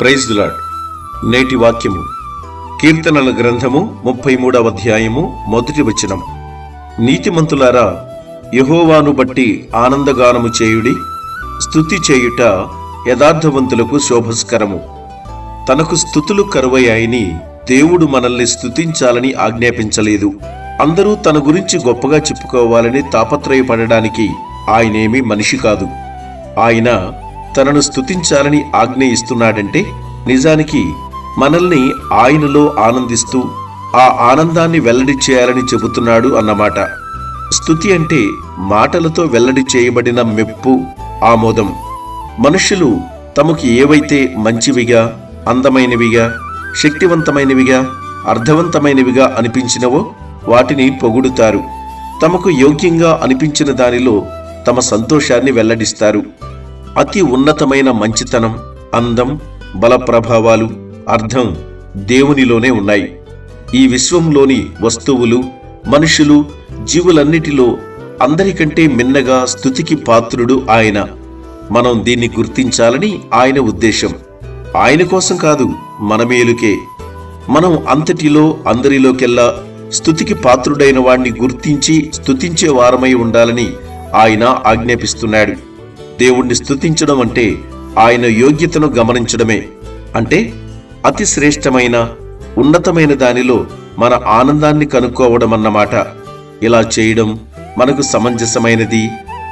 Praise the lord. నేటి వాక్యము కీర్తనల గ్రంథము 33వ అధ్యాయము 1వ వచనం. నీతిమంతులారా, యెహోవాను బట్టి ఆనందగానము చేయుడి, స్తుతి చేయుట యథార్థవంతులకు శోభస్కరము. తనకు స్తుతులు కరువయ్యాయని దేవుడు మనల్ని స్తుతించాలని ఆజ్ఞాపించలేదు. అందరూ తన గురించి గొప్పగా చెప్పుకోవాలని తాపత్రయపడడానికి ఆయనేమీ మనిషి కాదు. ఆయన తనను స్తుతించాలని ఆజ్ఞ ఇస్తున్నాడంటే నిజానికి మనల్ని ఆయనలో ఆనందిస్తూ ఆ ఆనందాన్ని వెల్లడి చేయాలని చెబుతున్నాడు అన్నమాట. స్తుతి అంటే మాటలతో వెల్లడి చేయబడిన మెప్పు, ఆమోదం. మనుషులు తమకు ఏవైతే మంచివిగా, అందమైనవిగా, శక్తివంతమైనవిగా, అర్థవంతమైనవిగా అనిపించినవో వాటిని పొగుడుతారు. తమకు యోగ్యంగా అనిపించిన దానిలో తమ సంతోషాన్ని వెల్లడిస్తారు. అతి ఉన్నతమైన మంచితనం, అందం, బల ప్రభావాలు, అర్థం దేవునిలోనే ఉన్నాయి. ఈ విశ్వంలోని వస్తువులు, మనుషులు, జీవులన్నిటిలో అందరికంటే మిన్నగా స్తుతికి పాత్రుడు ఆయన. మనం దీన్ని గుర్తించాలని ఆయన ఉద్దేశం. ఆయన కోసం కాదు, మన మేలుకే. మనం అంతటిలో అందరిలోకెల్లా స్తుతికి పాత్రుడైన వాణ్ణి గుర్తించి స్తుతించే వారమై ఉండాలని ఆయన ఆజ్ఞాపిస్తున్నాడు. దేవుణ్ణి స్తుతించడం అంటే ఆయన యోగ్యతను గమనించడమే. అంటే అతి శ్రేష్టమైన, ఉన్నతమైన దానిలో మన ఆనందాన్ని కనుక్కోవడం అన్నమాట. ఇలా చేయడం మనకు సమంజసమైనది,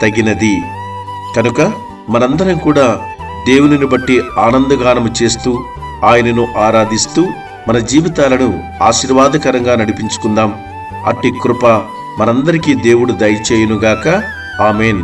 తగినది. కనుక మనందరం కూడా దేవునిని బట్టి ఆనందగానము చేస్తూ ఆయనను ఆరాధిస్తూ మన జీవితాలను ఆశీర్వాదకరంగా నడిపించుకుందాం. అట్టి కృప మనందరికీ దేవుడు దయచేయునుగాక. ఆమేన్.